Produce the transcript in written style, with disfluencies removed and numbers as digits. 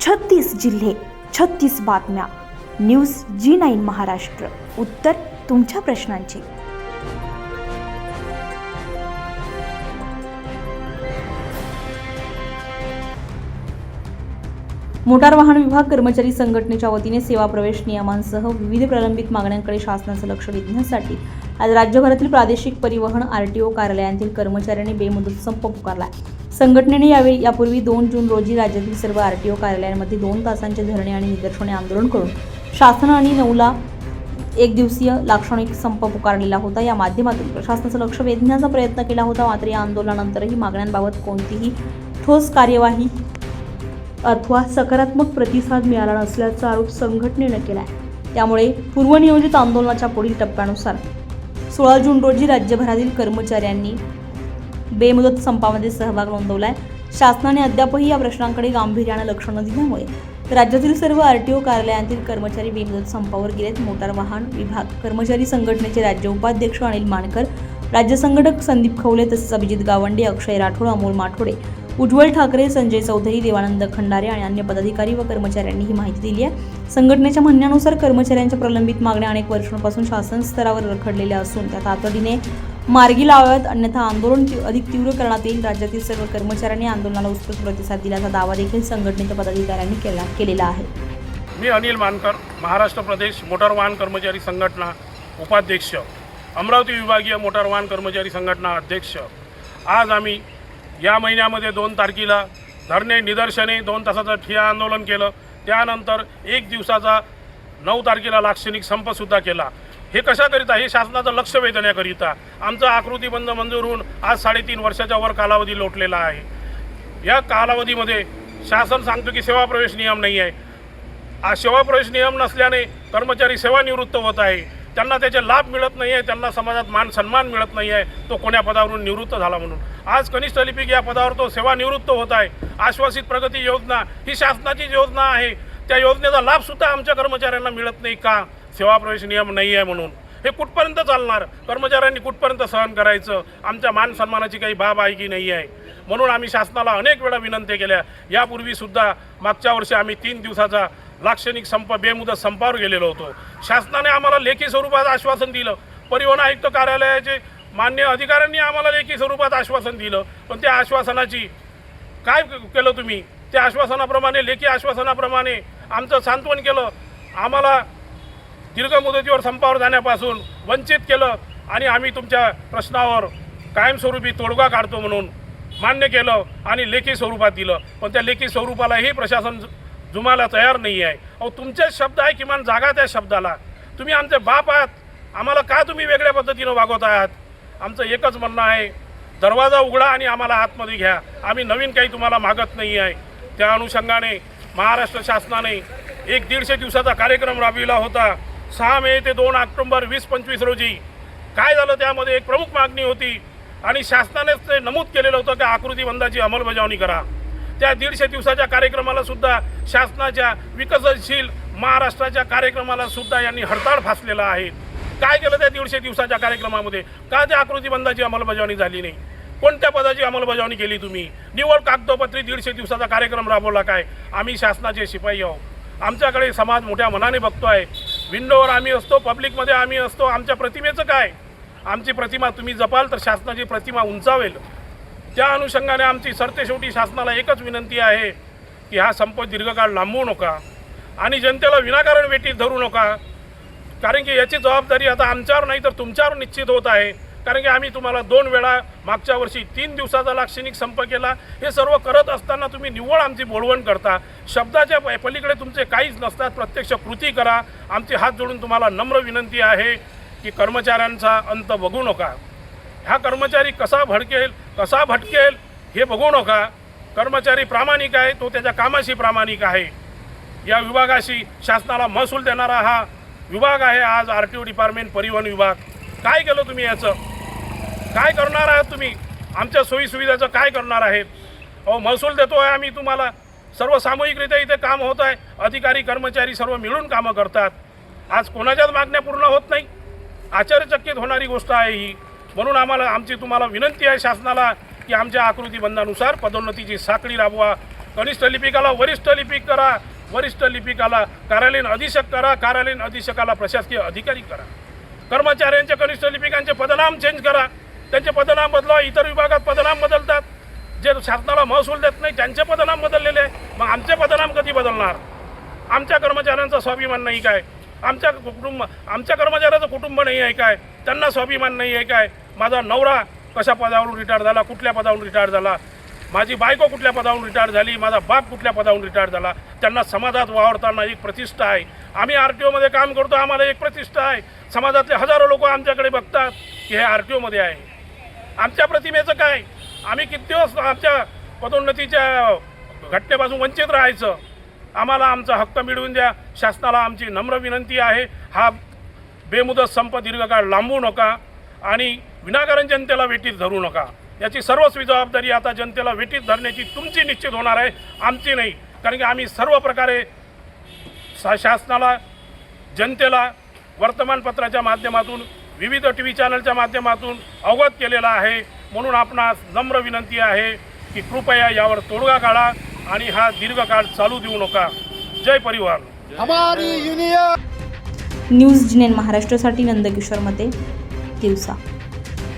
36 जिल्हे, 36 बातम्या. News G9 Maharashtra. उत्तर तुमच्या प्रश्नांची. मोटार वाहन विभाग कर्मचारी संघटनेच्या वतीने सेवा प्रवेश नियमांसह विविध प्रलंबित मागण्यांकडे शासनाचं लक्ष वेधण्यासाठी आज राज्यभरातील प्रादेशिक परिवहन RTO कार्यालयांतील कर्मचाऱ्यांनी बेमुदत संप पुकारला. संघटनेने यापूर्वी 2 जून रोजी राज्यातील सर्व RTO कार्यालयांमध्ये 2 तासांचे धरणे आणि निदर्शने आंदोलन करून शासन आणि 9ला 1 दिवसीय लाक्षणिक संप पुकारलेला होता. या माध्यमातून प्रशासनाचं लक्ष वेधण्याचा प्रयत्न केला होता. मात्र या आंदोलनानंतरही मागण्यांबाबत कोणतीही ठोस कार्यवाही अथवा सकारात्मक प्रतिसाद मिळाला नसल्याचा आरोप संघटनेने केला आहे. त्यामुळे पूर्वनियोजित आंदोलनाच्या पुढील टप्प्यानुसार 16 जून रोजी राज्यभरातील कर्मचाऱ्यांनी बेमुदत संपामध्ये सहभाग नोंदवला आहे. शासनाने अद्यापही या प्रश्नांकडे गांभीर्याने लक्ष न दिल्यामुळे राज्यातील सर्व RTO कार्यालयांतील कर्मचारी बेमुदत संपावर गेलेत. मोटार वाहन विभाग कर्मचारी संघटनेचे राज्य उपाध्यक्ष अनिल मानकर, राज्य संघटक संदीप खवले तसेच अभिजित गावंडे, अक्षय राठोड, अमोल माठोडे, उज्ज्वल ठाकरे, संजय चौधरी, देवानंद खंडारे आणि अन्य पदाधिकारी व कर्मचाऱ्यांनी ही माहिती दिली आहे. संघटनेच्या म्हणण्यानुसार कर्मचाऱ्यांच्या प्रलंबित मागण्या अनेक वर्षांपासून शासन स्तरावर रखडलेल्या असून त्या तातडीने मार्गी लावाव्यात, अन्यथा आंदोलन अधिक तीव्र करण्यात येईल. राज्यातील सर्व कर्मचाऱ्यांनी आंदोलनाला उत्स्फूर्त प्रतिसाद दिल्याचा दावा देखील संघटनेच्या पदाधिकाऱ्यांनी केलेला आहे. मी अनिल मानकर, महाराष्ट्र प्रदेश मोटार वाहन कर्मचारी संघटना उपाध्यक्ष, अमरावती विभागीय मोटार वाहन कर्मचारी संघटना अध्यक्ष. आज आम्ही या महिन्यामध्ये 2 तारखेला धरणे, निदर्शने, 2 तासाचं ठिय्या आंदोलन केलं. त्यानंतर 1 दिवसाचा 9 तारखेला लाक्षणिक संपसुद्धा केला. हे कशाकरिता? हे शासनाचं लक्ष वेधण्याकरिता. आमचा आकृतीबंध मंजूर होऊन आज 3.5 वर्षाच्या वर कालावधी लोटलेला आहे. या कालावधीमध्ये शासन सांगतो की सेवा प्रवेश नियम नाही आहे. सेवा प्रवेश नियम नसल्याने कर्मचारी सेवानिवृत्त होत आहे. त्यांना त्याचे लाभ मिळत नाही आहे, त्यांना समाजात मान सन्मान मिळत नाही आहे. तो कोण्या पदावरून निवृत्त झाला म्हणून आज कनिष्ठ लिपिक या पदावर तो सेवानिवृत्त होत आहे. आश्वासित प्रगती योजना ही शासनाची योजना आहे. त्या योजनेचा लाभसुद्धा आमच्या कर्मचाऱ्यांना मिळत नाही का? सेवा प्रवेश नियम नाही आहे म्हणून. हे कुठपर्यंत चालणार? कर्मचाऱ्यांनी कुठपर्यंत सहन करायचं? आमच्या मान सन्मानाची काही बाब आहे की नाही आहे? म्हणून आम्ही शासनाला अनेक वेळा विनंती केल्या. यापूर्वीसुद्धा मागच्या वर्षी आम्ही 3 दिवसाचा लाक्षणिक संप बेमुदत संपावर गेलेलो होतो. शासनाने आम्हाला लेखी स्वरूपात आश्वासन दिलं. परिवहन आयुक्त कार्यालयाचे मान्य अधिकाऱ्यांनी आम्हाला लेखी स्वरूपात आश्वासन दिलं. पण त्या आश्वासनाची काय केलं तुम्ही? त्या आश्वासनाप्रमाणे, लेखी आश्वासनाप्रमाणे आमचं सांत्वन केलं. आम्हाला दीर्घ मुदतीवर संपावर जाण्यापासून वंचित केलं आणि आम्ही तुमच्या प्रश्नावर कायमस्वरूपी तोडगा काढतो म्हणून मान्य केलं आणि लेखी स्वरूपात दिलं. पण त्या लेखी स्वरूपालाही प्रशासन जुमायला तयार नाही आहे. अहो, तुमचेच शब्द आहे, किमान जागा त्या शब्दाला. तुम्ही आमचे बाप आहात, आम्हाला का तुम्ही वेगळ्या पद्धतीनं वागवत आहात? आमचं एकच म्हणणं आहे, दरवाजा उघडा आणि आम्हाला आतमध्ये घ्या. आम्ही नवीन काही तुम्हाला मागत नाही आहे. त्या अनुषंगाने महाराष्ट्र शासनाने 150 दिवसाचा कार्यक्रम राबविला होता. 6 मे ते 2 ऑक्टोबर 2025 रोजी. काय झालं? त्यामध्ये एक प्रमुख मागणी होती आणि शासनानेच ते नमूद केलेलं होतं की आकृतीबंधाची अंमलबजावणी करा. त्या 150 दिवसाच्या कार्यक्रमाला सुद्धा शासनाच्या विकसनशील महाराष्ट्राच्या कार्यक्रमाला सुद्धा यांनी हरताळ फासलेला आहे. काय केलं त्या 150 दिवसाच्या कार्यक्रमामध्ये? का त्या आकृतीबंधाची अंमलबजावणी झाली नाही? कोणत्या पदाची अंमलबजावणी केली तुम्ही? निवड कागदोपत्री 150 दिवसाचा कार्यक्रम राबवला काय? आम्ही शासनाचे शिपाई आहोत. आमच्याकडे समाज मोठ्या मनाने बघतो आहे. विंडोवर आम्ही असतो, पब्लिकमध्ये आम्ही असतो. आमच्या प्रतिमेचं काय? आमची प्रतिमा तुम्ही जपाल तर शासनाची प्रतिमा उंचावेल. त्या अनुषंगाने आमची सरतेशेवटी शासनाला एकच विनंती आहे की हा संप दीर्घकाळ लांबवू नका आणि जनतेला विनाकारण वेठीत धरू नका. कारण की याची जबाबदारी आता आमच्यावर नाही तर तुमच्यावर निश्चित होत आहे. कारण की आम्ही तुम्हाला 2 वेळा मागच्या वर्षी 3 दिवसाचा लाक्षणिक संप केला. हे सर्व करत असताना तुम्ही निव्वळ आमची बोलवण करता. शब्दाच्या पलीकडे तुमचे काहीच नसतात. प्रत्यक्ष कृती करा. आमचे हात जोडून तुम्हाला नम्र विनंती आहे की कर्मचाऱ्यांचा अंत बघू नका. हा कर्मचारी कसा भटकेल हे बघू नका. कर्मचारी प्रामाणिक आहे, तो त्याच्या कामाशी प्रामाणिक आहे. या विभागाशी शासनाला महसूल देणारा हा विभाग आहे आज RTO डिपार्टमेंट, परिवहन विभाग. काय केलं तुम्ही? याचं काय करणार आहात तुम्ही? आमच्या सोयीसुविधाचं काय करणार आहेत? अहो, महसूल देतो आहे आम्ही तुम्हाला. सर्व सामूहिकरित्या इथे काम होत आहे. अधिकारी कर्मचारी सर्व मिळून कामं करतात. आज कोणाच्याच मागण्या पूर्ण होत नाही. आश्चर्यचकित होणारी गोष्ट आहे ही. म्हणून आमची तुम्हाला विनंती आहे शासनाला की आमच्या आकृतीबंधानुसार पदोन्नतीची साखळी राबवा. कनिष्ठ लिपिकाला वरिष्ठ लिपिक करा, वरिष्ठ लिपिकाला कार्यालयीन अधीक्षक करा, कार्यालयीन अधीक्षकाला प्रशासकीय अधिकारी करा. कर्मचाऱ्यांचे कनिष्ठ लिपिकांचे पदनाम चेंज करा, त्यांचे पदनाम बदला. इतर विभागात पदनाम बदलतात, जे शासनाला महसूल देत नाही त्यांचे पदनाम बदललेले आहे. मग आमचे पदनाम कधी बदलणार? आमच्या कर्मचाऱ्यांचा स्वाभिमान नाही काय? आमच्या कर्मचाऱ्याचं कुटुंब नाही आहे काय? त्यांना स्वाभिमान नाही आहे काय? माझा नवरा कशा पदावरून रिटायर झाला, कुठल्या पदावरून रिटायर झाला, माझी बायको कुठल्या पदावरून रिटायर झाली, माझा बाप कुठल्या पदावरून रिटायर झाला. त्यांना समाजात वावरताना एक प्रतिष्ठा आहे. आम्ही RTOमध्ये काम करतो, आम्हाला एक प्रतिष्ठा आहे. समाजातले हजारो लोक आमच्याकडे बघतात की हे RTOमध्ये आहे. आमच्या प्रतिमेचं काय? आम्ही किती दिवस आमच्या पदोन्नतीच्या घटनेपासून वंचित राहायचं? आम्हाला आमचा हक्क मिळवून द्या. शासनाला आमची नम्र विनंती आहे. हा बेमुदत संप दीर्घकाळ लांबवू नका आणि विनाकारण जनतेला वेठीत धरू नका. याची सर्वस्वी जबाबदारी आता जनतेला वेठीत धरण्याची तुमची निश्चित होणार आहे, आमची नाही. कारण की आम्ही सर्व प्रकारे शासनाला, जनतेला वर्तमानपत्राच्या माध्यमातून, विविध TV चॅनलच्या माध्यमातून अवगत केलेला आहे. म्हणून आपणास नम्र विनंती आहे की कृपया यावर तोडगा काढा आणि हा दीर्घकाळ चालू देऊ नका. जय परिवार. हमारी युनियन. न्यूज जी9 महाराष्ट्रासाठी नंदकिशोर मते, दिवसा.